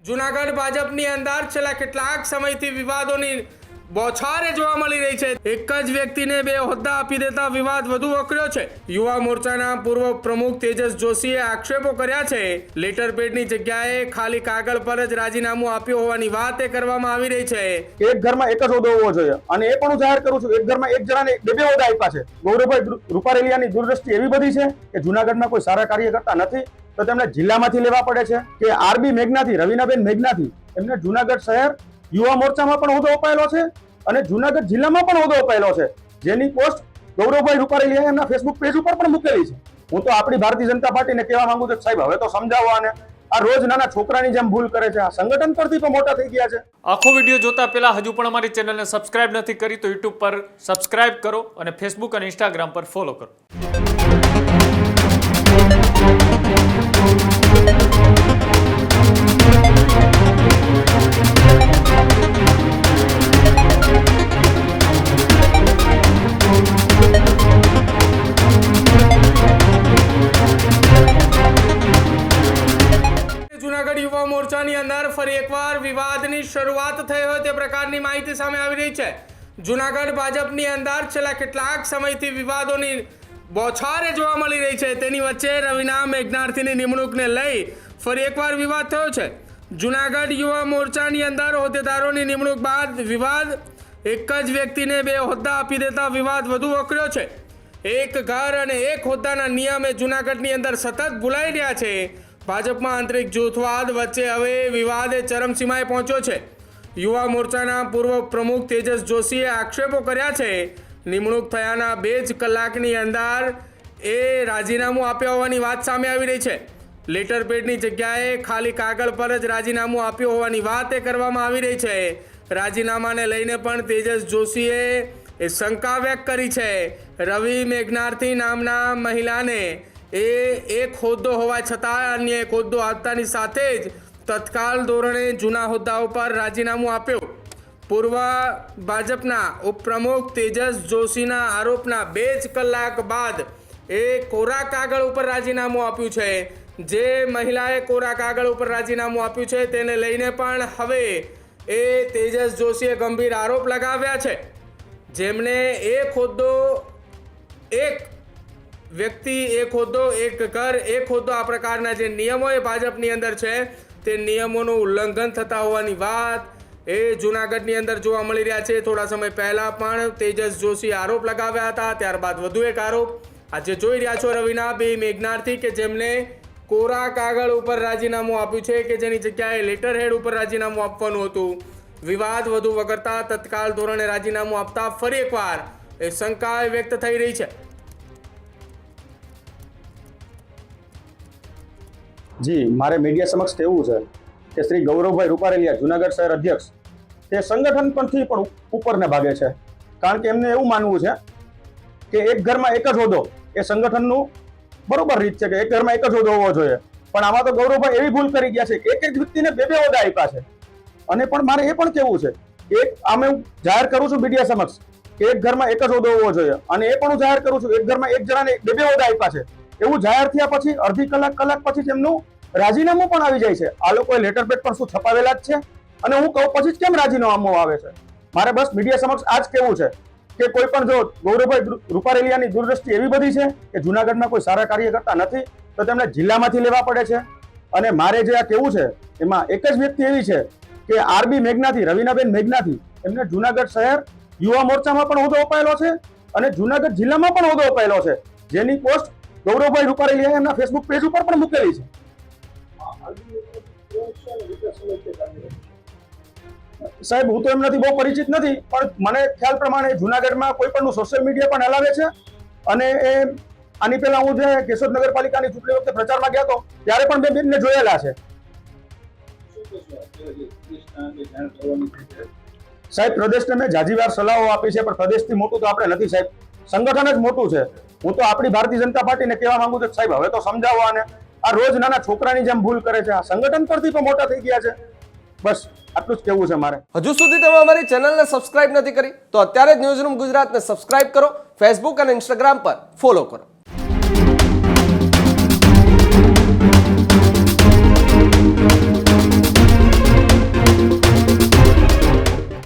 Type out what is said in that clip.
જૂનાગઢ ભાજપની અંદર છેલ્લા કેટલાક સમયથી વિવાદોની બોછારે જોવા મળી રહી છે। એક જ વ્યક્તિને બે હોદ્દા આપી દેતા વિવાદ વધુ વકર્યો છે। યુવા મોરચાના પૂર્વ પ્રમુખ તેજસ જોશીએ આક્ષેપો કર્યા છે। લેટર પેડની જગ્યાએ ખાલી કાગળ પર જ રાજીનામું આપ્યું હોવાની વાત કરવામાં આવી રહી છે। એક ઘરમાં એક જ હોદ્દો હોવો જોઈએ અને એ પણ હું જાહેર કરું છું, એક ઘરમાં એક જણાને બે હોદ્દા આપ્યા છે। ગૌરવભાઈ રૂપારેલિયાની દૂરદ્રષ્ટિ એવી બધી છે કે જૂનાગઢમાં કોઈ સારા કાર્ય કરતા નથી તો તેમને જિલ્લામાંથી લેવા પડે છે કે આરબી મેઘનાથી, રવિનાબેન મેઘનાથી એમને જૂનાગઢ શહેર યુવા મોરચામાં પણ હોદ્દો અપાયેલો છે અને જૂનાગઢ જિલ્લામાં પણ હોદ્દો અપાયેલો છે, જેની પોસ્ટ ગૌરવભાઈ રૂપારેલિયાએ એમના ફેસબુક પેજ ઉપર પણ મૂકેલી છે। હું તો આપણી ભારતીય જનતા પાર્ટીને કહેવા માંગુ છું, સાહેબ હવે તો સમજાવો આને। આ રોજ નાના છોકરાની જેમ ભૂલ કરે છે, આ સંગઠન પરથી તો મોટા થઈ ગયા છે। આખો વિડીયો જોતા પહેલા હજુ પણ અમારી ચેનલને સબસ્ક્રાઇબ નથી કરી તો યુટ્યુબ પર સબસ્ક્રાઇબ કરો અને ફેસબુક અને ઇન્સ્ટાગ્રામ પર ફોલો કરો। જૂનાગઢ યુવા મોરચાની અંદર ફરી એકવાર વિવાદની શરૂઆત થઈ હોય તે પ્રકારની માહિતી સામે આવી રહી છે। જૂનાગઢ ભાજપની અંદર છેલ્લા કેટલાક સમયથી વિવાદોની બોછારે જોવા મળી રહી છે। તેની વચ્ચે રવિના મેઘનાર્થીની નિમણૂકને લઈ ફરી એકવાર વિવાદ થયો છે। જૂનાગઢ યુવા મોરચાની અંદર હોદ્દેદારોની નિમણૂક બાદ વિવાદ, એક જ વ્યક્તિને બે હોદ્દા આપી દેતા વિવાદ વધુ વકર્યો છે। એક ઘર અને એક હોદ્દાના નિયમે જૂનાગઢની અંદર સતત ભૂલાઈ રહ્યા છે। ભાજપમાં આંતરિક જૂથવાદ વચ્ચે હવે વિવાદ ચરમસીમાએ પહોંચ્યો છે। યુવા મોરચાના પૂર્વ પ્રમુખ તેજસ જોશીએ આક્ષેપો કર્યા છે। નિમણૂક થયાના 2 જ કલાકની અંદર એ રાજીનામું આપ્યા હોવાની વાત સામે આવી રહી છે। લેટર પેડની જગ્યાએ ખાલી કાગળ પર જ રાજીનામું આપ્યું હોવાની વાત કરવામાં આવી રહી છે। રાજીનામાને લઈને પણ તેજસ જોશીએ એ શંકા વ્યક્ત કરી છે। રવિ મેઘનાર્થી નામના મહિલાને એક હોદ્દો હોવા છતાં અન્ય એક હોદ્દો આપતાની સાથે જ તત્કાલ ધોરણે જૂના હોદ્દાઓ પર રાજીનામું આપ્યું। પૂર્વ ભાજપના ઉપપ્રમુખ તેજસ જોશીના આરોપના 2 જ કલાક બાદ એ કોરા કાગળ ઉપર રાજીનામું આપ્યું છે। જે મહિલાએ કોરા કાગળ ઉપર રાજીનામું આપ્યું છે તેને લઈને પણ હવે એ તેજસ જોશીએ ગંભીર આરોપ લગાવ્યા છે। જેમને એક હોદ્દો, એક વ્યક્તિ, એક હોદ્દો, એક ઘર, એક હોદ્દો આ પ્રકારના જે નિયમો એ ભાજપની અંદર છે તે નિયમોનું ઉલ્લંઘન થતા હોવાની વાત એ જૂનાગઢની અંદર જોવા મળી રહ્યા છે। થોડા સમય પહેલા પણ તેજસ જોશી આરોપ લગાવ્યા હતા, ત્યારબાદ વધુ એક આરોપ આજે જોઈ રહ્યા છો રવિના બે મેઘનાર્થી કે જેમને કોરા કાગળ ઉપર રાજીનામું આપ્યું છે કે જેની જગ્યાએ લેટર હેડ ઉપર રાજીનામું આપવાનું હતું। વિવાદ વધુ વકરતા તત્કાલ ધોરણે રાજીનામું આપતા ફરી એકવાર એ શંકા વ્યક્ત થઈ રહી છે। જી, મારે મીડિયા સમક્ષ કહેવું છે કે શ્રી ગૌરવભાઈ રૂપારેલિયા જૂનાગઢ શહેર અધ્યક્ષ તે સંગઠન પરથી પણ ઉપરને ભાગે છે। કારણ કે એમને એવું માનવું છે કે એક ઘરમાં એક જ હોદ્દો એ સંગઠનનું બરોબર રીત છે કે એક ઘરમાં એક જ હોદ્દો હોવો જોઈએ, પણ આમાં તો ગૌરવભાઈ એવી ભૂલ કરી ગયા છે કે એક વ્યક્તિને બે હોદ્દા આપ્યા છે। અને પણ મારે એ પણ કહેવું છે એક આમે હું જાહેર કરું છું મીડિયા સમક્ષ કે એક ઘરમાં એક જ હોદ્દો હોવો જોઈએ અને એ પણ હું જાહેર કરું છું એક ઘરમાં એક જણાને બે હોદ્દા આપ્યા છે। એવું જાહેર થયા પછી અડધી કલાક પછી જ એમનું રાજીનામું પણ આવી જાય છે। આ લોકોએ લેટર પેડ પર શું છપાવેલા જ છે અને હું કહું પછી જ કેમ રાજીનામું આવે છે? મારે બસ મીડિયા સમક્ષ આ જ કહેવું છે કે કોઈ પણ જો ગૌરવભાઈ રૂપારેલિયાની દૂરદ્રષ્ટિ એવી બધી છે કે જૂનાગઢમાં કોઈ સારા કાર્ય કરતા નથી તો તેમને જિલ્લામાંથી લેવા પડે છે। અને મારે જે આ કહેવું છે એમાં એક જ વ્યક્તિ એવી છે કે આરબી મેઘનાથી, રવિનાબેન મેઘનાથી એમને જૂનાગઢ શહેર યુવા મોરચામાં પણ હોદ્દો અપાયેલો છે અને જૂનાગઢ જિલ્લામાં પણ હોદ્દો અપાયેલો છે, જેની પોસ્ટ ગૌરવભાઈ રૂપારેલિયાએ એમના ફેસબુક પેજ ઉપર પણ મૂકેલી છે। સાહેબ, હું તો એમનાથી બહુ પરિચિત નથી, પણ મને ખ્યાલ પ્રમાણે જૂનાગઢમાં કોઈ પણ સોશિયલ મીડિયા પણ હલાવે છે અને એ આની પહેલા હું જે કેશોદ નગરપાલિકાની ચૂંટણી વખતે પ્રચારમાં ગયા હતો ત્યારે પણ બે બેનને જોયેલા છે। સાહેબ, પ્રદેશને મેં જાજીવાર સલાહો આપી છે પણ પ્રદેશથી મોટું તો આપણે નથી સાહેબ, સંગઠન જ મોટું છે। હું તો આપણી ભારતીય જનતા પાર્ટીને કહેવા માંગુ છું, સાહેબ હવે તો સમજાવો આને। આ રોજ નાના છોકરાની જેમ ભૂલ કરે છે, આ સંગઠન પરથી તો મોટા થઈ ગયા છે। બસ આટલું જ કહેવું છે મારે। હજુ સુધી તમે અમારી ચેનલને સબસ્ક્રાઇબ નથી કરી તો અત્યારે જ ન્યૂઝરૂમ ગુજરાતને સબસ્ક્રાઇબ કરો, ફેસબુક અને ઇન્સ્ટાગ્રામ પર ફોલો કરો।